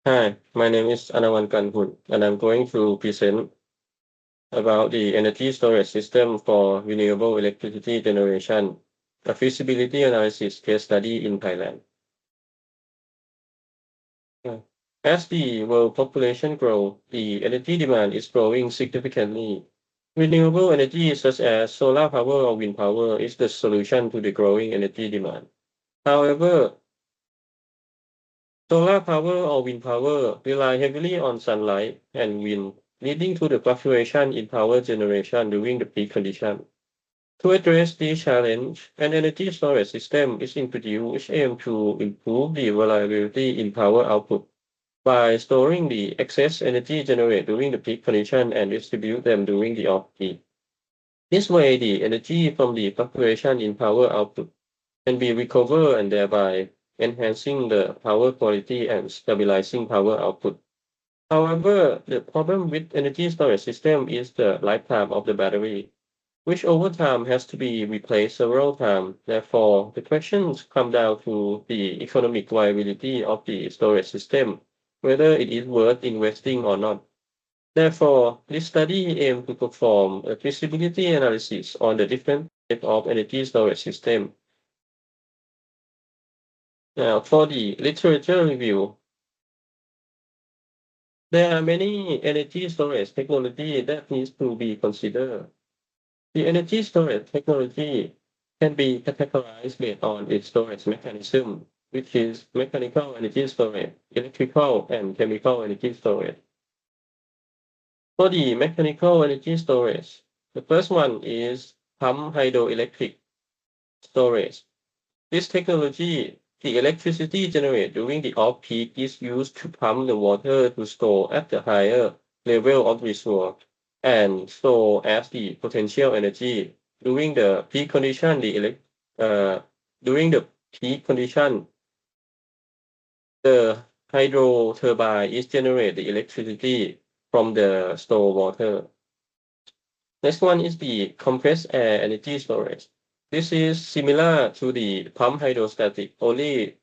Hi, my name is Anawan Klanhun, and I'm going to present about the energy storage system for renewable electricity generation, a feasibility analysis case study in Thailand. Yeah. As the world population grows, the energy demand is growing significantly. Renewable energy such as solar power or wind power is the solution to the growing energy demand. However, solar power or wind power rely heavily on sunlight and wind, leading to the fluctuation in power generation during the peak condition. To address this challenge, an energy storage system is introduced which aims to improve the reliability in power output by storing the excess energy generated during the peak condition and distribute them during the off-peak. This way, the energy from the fluctuation in power output can be recovered and thereby enhancing the power quality and stabilizing power output. However, the problem with energy storage system is the lifetime of the battery, which over time has to be replaced several times. Therefore, the questions come down to the economic viability of the storage system, whether it is worth investing or not. Therefore, this study aims to perform a feasibility analysis on the different types of energy storage system. Now, for the literature review, there are many energy storage technology that needs to be considered. The energy storage technology can be categorized based on its storage mechanism, which is mechanical energy storage, electrical, and chemical energy storage. For the mechanical energy storage, the first one is pump hydroelectric storage. This technology, the electricity generated during the off-peak is used to pump the water to store at the higher level of reservoir and store as the potential energy. During the peak condition, uh, during the peak condition, the hydro turbine is generate the electricity from the stored water. Next one is the compressed air energy storage. This is similar to the pump hydrostatic, only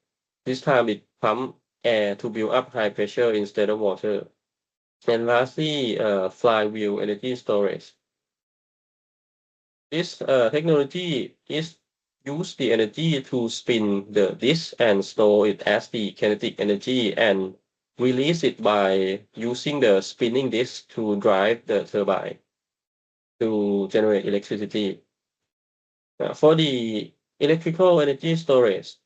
this time it pump air to build up high pressure instead of water. And lastly, flywheel energy storage. This technology is use the energy to spin the disk and store it as the kinetic energy and release it by using the spinning disk to drive the turbine to generate electricity. For the electrical energy storage,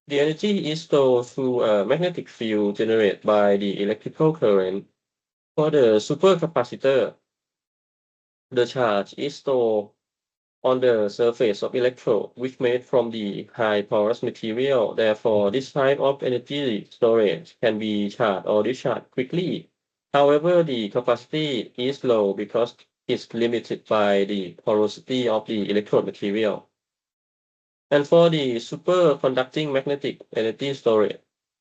the energy is stored through a magnetic field generated by the electrical current. For the supercapacitor, the charge is stored on the surface of electrode, which made from the high porous material. Therefore, this type of energy storage can be charged or discharged quickly. However, the capacity is low because it's limited by the porosity of the electrode material. And for the superconducting magnetic energy storage,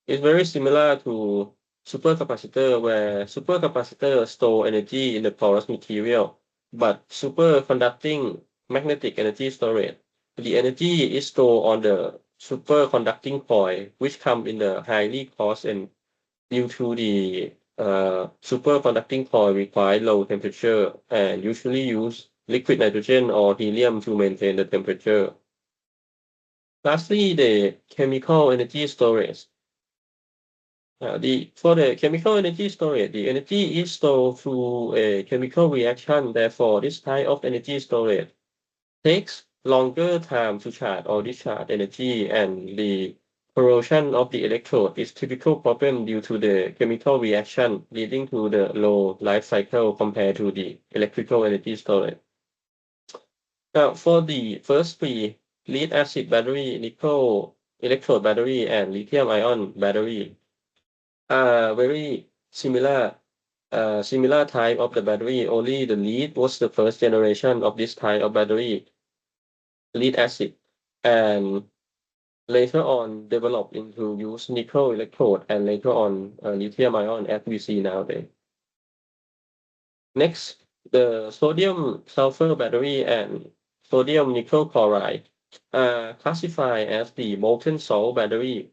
it's very similar to supercapacitor, where supercapacitor store energy in the porous material, but superconducting magnetic energy storage, the energy is stored on the superconducting coil, which come in the highly cost and due to the superconducting coil require low temperature and usually use liquid nitrogen or helium to maintain the temperature. Lastly, the chemical energy storage. For the chemical energy storage, the energy is stored through a chemical reaction. Therefore, this type of energy storage takes longer time to charge or discharge energy, and the corrosion of the electrode is typical problem due to the chemical reaction, leading to the low life cycle compared to the electrical energy storage. Now, for the first three, lead acid battery, nickel electrode battery, and lithium ion battery are very similar, similar type of the battery. Only the lead was the first generation of this type of battery, lead acid, and later on developed into use nickel electrode and later on lithium ion as we see nowadays. Next, the sodium sulfur battery and sodium nickel chloride are classified as the molten salt battery.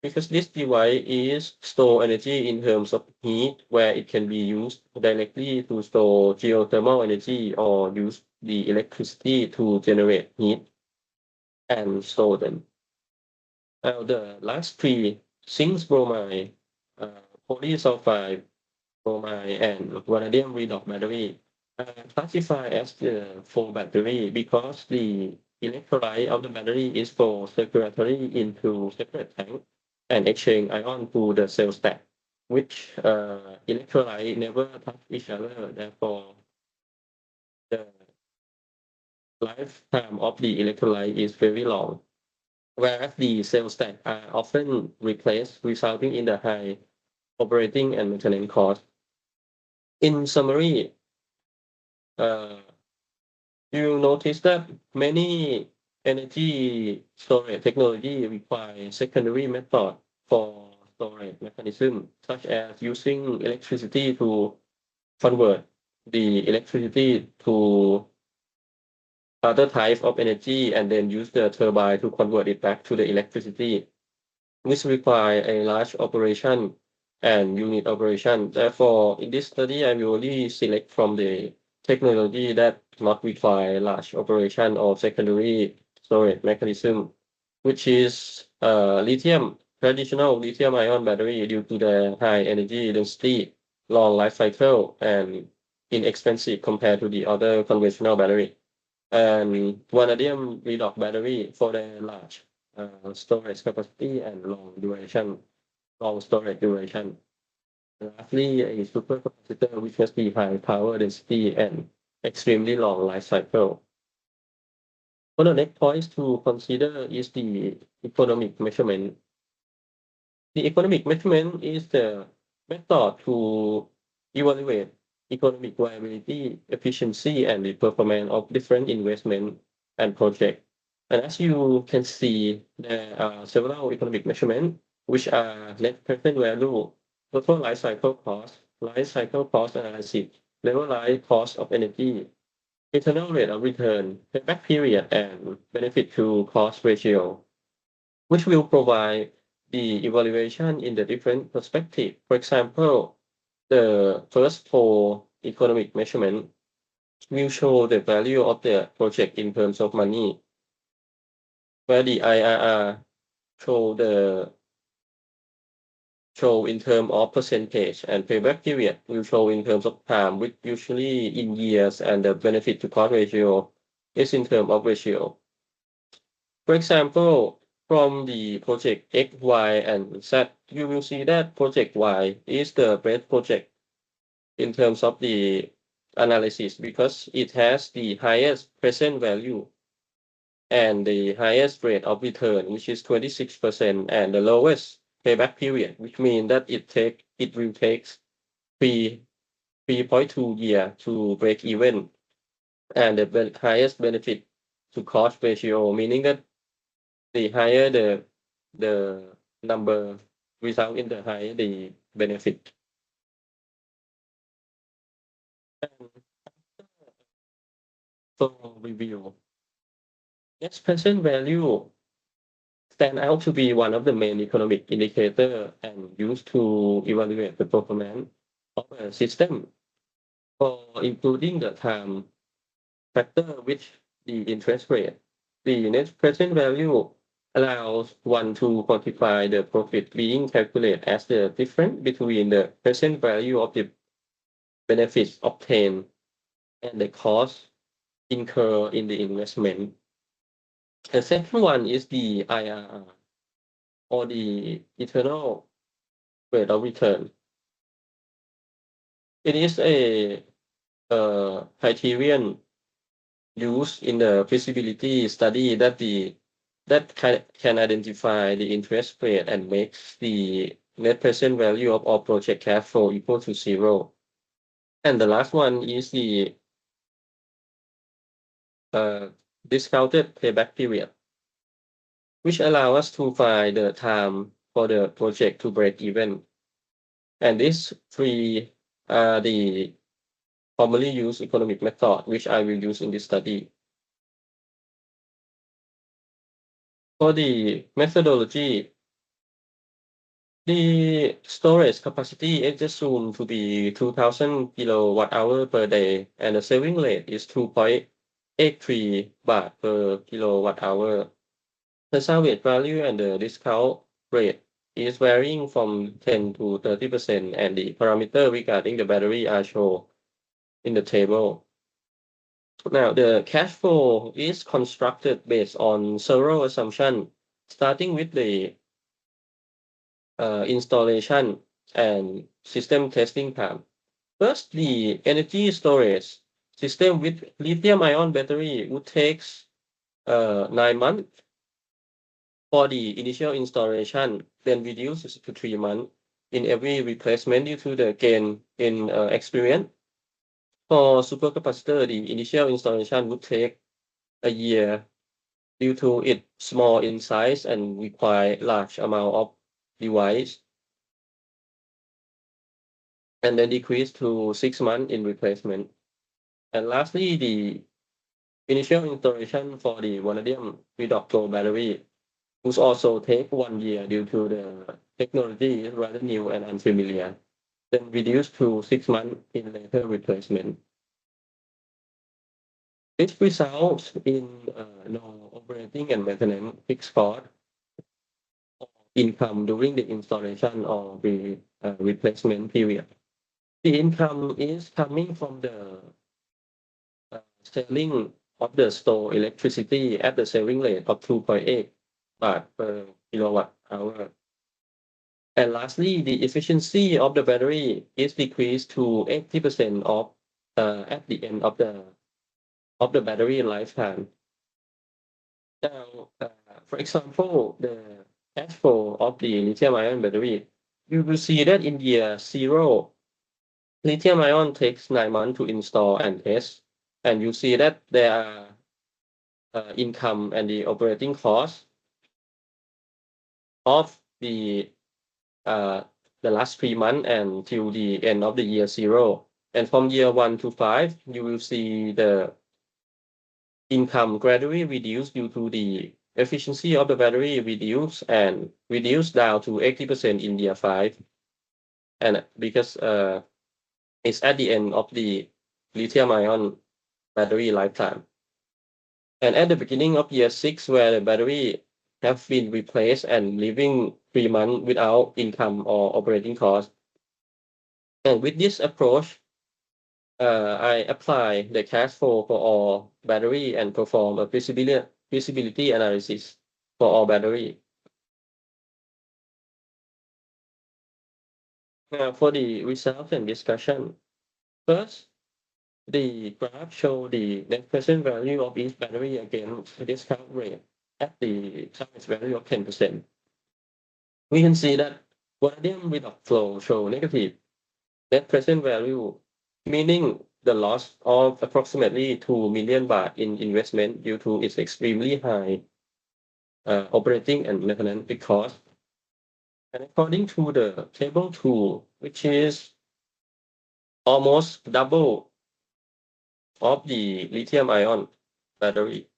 because this device is store energy in terms of heat, where it can be used directly to store geothermal energy or use the electricity to generate heat and store them. Now, the last three, zinc bromide, uh, polysulfide bromide, and vanadium redox battery, classified as the full battery because the electrolyte of the battery is for circulatory into separate tank and exchange ion to the cell stack, which electrolyte never touch each other. Therefore, the lifetime of the electrolyte is very long, whereas the cell stack are often replaced, resulting in the high operating and maintenance cost. In summary, uh, you notice that many energy storage technology require secondary method for storage mechanism, such as using electricity to convert the electricity to other types of energy and then use the turbine to convert it back to the electricity, which require a large operation and unit operation. Therefore, in this study, I will only select from the technology that not require large operation or secondary storage mechanism, which is lithium, traditional lithium ion battery due to the high energy density, long life cycle, and inexpensive compared to the other conventional battery. And vanadium redox battery for the large storage capacity and long storage duration. Lastly, a supercapacitor which must be high power density and extremely long life cycle. One of the next points to consider is the economic measurement. The economic measurement is the method to evaluate economic viability, efficiency, and the performance of different investment and project. And as you can see, there are several economic measurements, which are net present value, total life cycle cost analysis, levelized cost of energy, internal rate of return, payback period, and benefit to cost ratio, which will provide the evaluation in the different perspective. For example, the first four economic measurement will show the value of the project in terms of money, where the IRR show the show in terms of percentage, and payback period will show in terms of time, which usually in years, and the benefit to cost ratio is in terms of ratio. For example, from the project X, Y, and Z, you will see that project Y is the best project in terms of the analysis because it has the highest present value and the highest rate of return, which is 26%, and the lowest payback period, which means that it will take 3.2 year to break even, and the highest benefit to cost ratio, meaning that the higher the number result in the higher the benefit. And so review. Net present value stand out to be one of the main economic indicator and used to evaluate the performance of a system for including the time factor which the interest rate. The net present value allows one to quantify the profit being calculated as the difference between the present value of the benefits obtained and the cost incurred in the investment. The second one is the IRR, or the internal rate of return. It is a criterion used in the feasibility study that can identify the interest rate and makes the net present value of all project cash flow equal to zero. And the last one is the uh, discounted payback period, which allow us to find the time for the project to break even. And these three are the commonly used economic method, which I will use in this study. For the methodology, The storage capacity is assumed to be 2,000 kilowatt hour per day, and the saving rate is 2.83 baht per kilowatt hour. The salvage value and the discount rate is varying from 10 to 30%, and the parameter regarding the battery are shown in the table. Now, the cash flow is constructed based on several assumptions, starting with the installation and system testing time. First, the energy storage system with lithium-ion battery would take 9 months for the initial installation, then reduces to 3 months in every replacement due to the gain in experience. For supercapacitor, the initial installation would take a year due to its small in size and require large amount of device, and then decrease to 6 months in replacement. And lastly, the initial installation for the vanadium redox flow battery would also take 1 year due to the technology is rather new and unfamiliar, then reduced to 6 months in later replacement. This results in no operating and maintenance fixed cost or income during the installation or the replacement period. The income is coming from the selling of the store electricity at the saving rate of 2.8 baht per kilowatt hour. And lastly, the efficiency of the battery is decreased to 80% of at the end of the battery lifetime. Now, for example, the cash flow of the lithium-ion battery, you will see that in year zero, lithium-ion takes 9 months to install and test, and you see that there are income and the operating costs of uh, the last 3 months until the end of the year zero. And from year 1 to 5, you will see the income gradually reduce due to the efficiency of the battery reduce down to 80% in year 5. And because it's at the end of the lithium-ion battery lifetime. And at the beginning of year 6, where the battery have been replaced and living 3 months without income or operating costs. And with this approach, I apply the cash flow for all battery and perform a feasibility analysis for all battery. Now, for the results and discussion, first, the graph show the net present value of each battery against the discount rate at the salvage value of 10%. We can see that vanadium redox flow show negative net present value, meaning the loss of approximately 2 million baht in investment due to its extremely high operating and maintenance cost. And according to the table 2, which is almost double of the lithium-ion battery.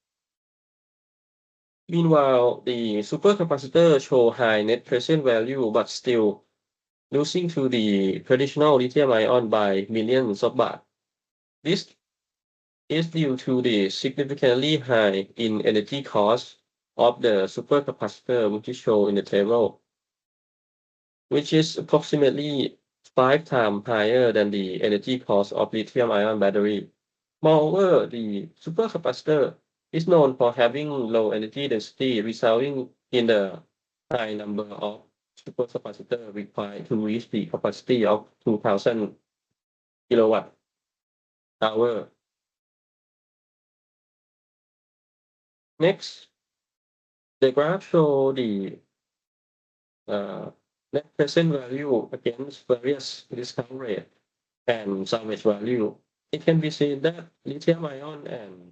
Meanwhile, the supercapacitor show high net present value, but still losing to the traditional lithium-ion by millions of baht. This is due to the significantly high in energy cost of the supercapacitor, which is shown in the table, which is approximately 5 times higher than the energy cost of lithium-ion battery. Moreover, the supercapacitor is known for having low energy density, resulting in the high number of supercapacitor required to reach the capacity of 2,000 kilowatt hour. Next, the graph show the net present value against various discount rate and salvage value. It can be seen that lithium-ion and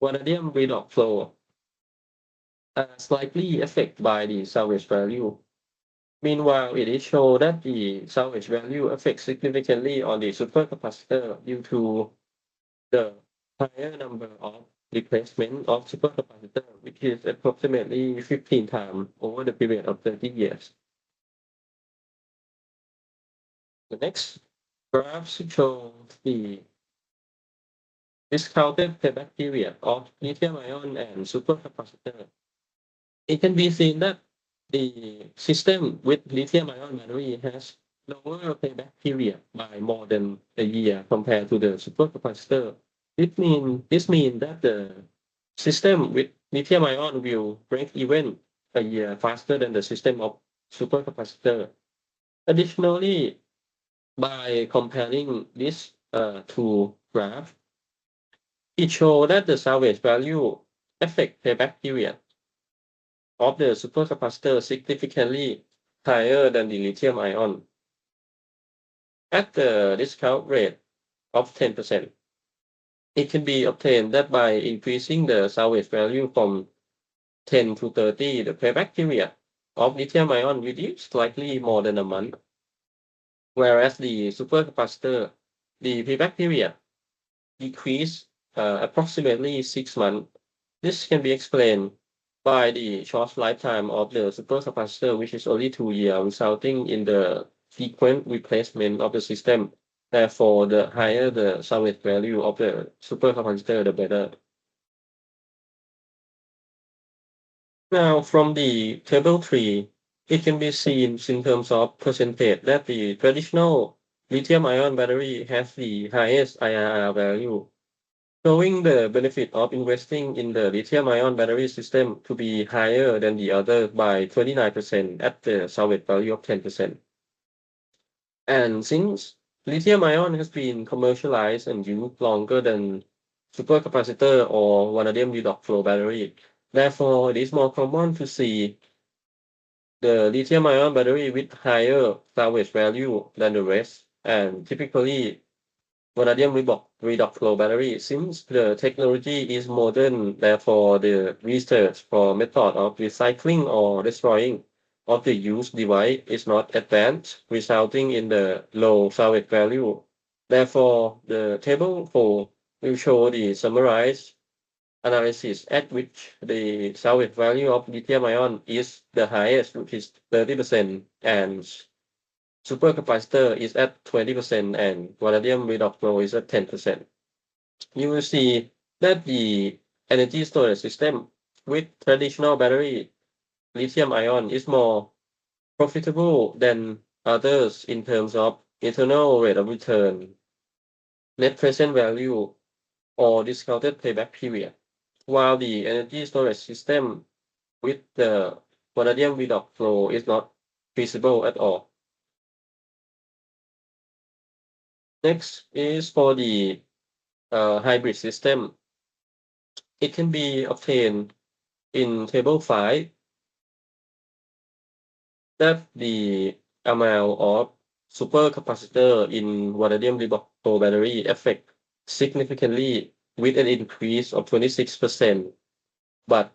vanadium redox flow are slightly affected by the salvage value. Meanwhile, it is shown that the salvage value affects significantly on the supercapacitor due to the higher number of replacement of supercapacitor, which is approximately 15 times over the period of 30 years. The next graph shows the discounted payback period of lithium-ion and supercapacitor. It can be seen that the system with lithium-ion battery has lower payback period by more than a year compared to the supercapacitor. This means that the system with lithium-ion will break even a year faster than the system of supercapacitor. Additionally, by comparing this two graphs, it shows that the salvage value affect payback period of the supercapacitor significantly higher than the lithium ion at the discount rate of 10%. It can be obtained that by increasing the salvage value from 10 to 30, the payback period of lithium ion reduced slightly more than a month, whereas the supercapacitor, the payback period decreased approximately 6 months. This can be explained by the short lifetime of the supercapacitor, which is only 2 years, resulting in the frequent replacement of the system. Therefore, the higher the salvage value of the supercapacitor, the better. Now, from the table 3, it can be seen in terms of percentage that the traditional lithium-ion battery has the highest IRR value, showing the benefit of investing in the lithium-ion battery system to be higher than the other by 29% at the salvage value of 10%. And since lithium-ion has been commercialized and used longer than supercapacitor or vanadium redox flow battery, therefore it is more common to see the lithium-ion battery with higher salvage value than the rest, and typically vanadium redox flow battery. Since the technology is modern, therefore the research for method of recycling or destroying of the used device is not advanced, resulting in the low salvage value. Therefore, the table 4 will show the summarized analysis at which the salvage value of lithium ion is the highest, which is 30%, and supercapacitor is at 20%, and vanadium redox flow is at 10%. You will see that the energy storage system with traditional battery lithium ion is more profitable than others in terms of internal rate of return, net present value, or discounted payback period, while the energy storage system with the vanadium redox flow is not feasible at all. Next is for the hybrid system. It can be obtained in table 5 that the amount of supercapacitor in vanadium redox flow battery affect significantly with an increase of 26%, but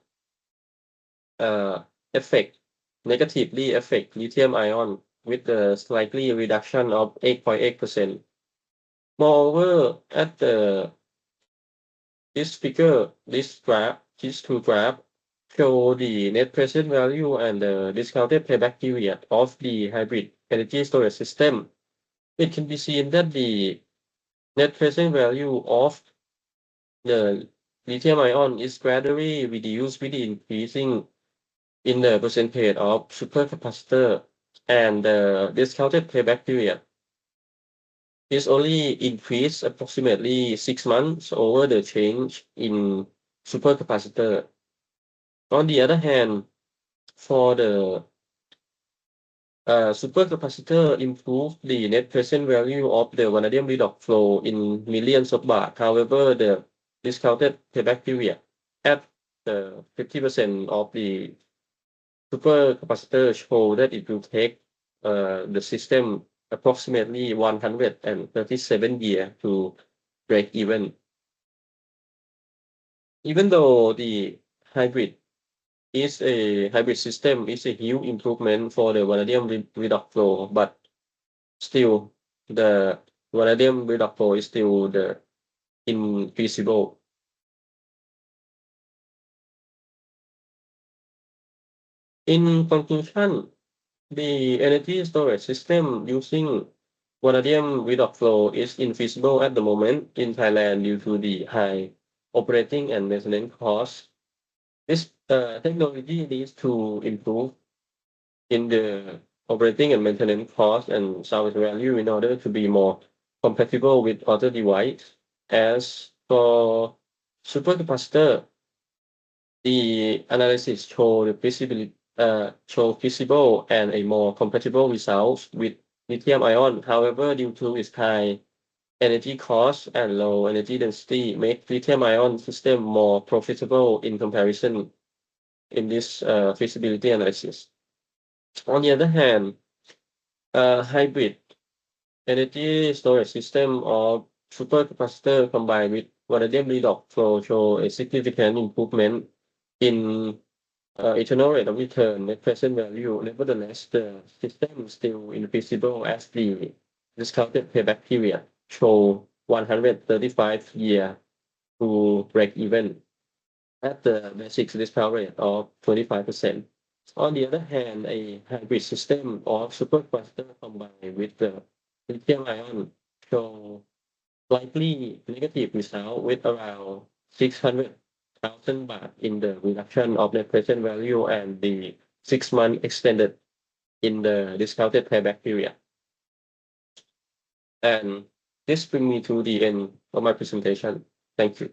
affect negatively affect lithium ion with a slightly reduction of 8.8%. Moreover, at this figure, these two graphs show the net present value and the discounted payback period of the hybrid energy storage system. It can be seen that the net present value of the lithium ion is gradually reduced with the increasing in the percentage of supercapacitor, and the discounted payback period is only increased approximately 6 months over the change in supercapacitor. On the other hand, for the supercapacitor improve the net present value of the vanadium redox flow in millions of baht. However, the discounted payback period at the 50% of the supercapacitor show that it will take the system approximately 137 years to break even. Even though the hybrid hybrid system is a huge improvement for the vanadium redox flow, but still the vanadium redox flow is still the infeasible. In conclusion, the energy storage system using vanadium redox flow is infeasible at the moment in Thailand due to the high operating and maintenance costs. This technology needs to improve in the operating and maintenance cost and service value in order to be more compatible with other devices. As for supercapacitor, the analysis show feasible and a more compatible results with lithium ion. However, due to its high energy cost and low energy density, make lithium ion system more profitable in comparison in this feasibility analysis. On the other hand, hybrid energy storage system or supercapacitor combined with vanadium redox flow show a significant improvement in internal rate of return net present value. Nevertheless, the system is still infeasible as the discounted payback period show 135 year to break even at the basic discount rate of 25%. On the other hand, a hybrid system of supercapacitor combined with the lithium ion show slightly negative result with around 600,000 baht in the reduction of net present value and the 6-month extended in the discounted payback period. And this brings me to the end of my presentation. Thank you.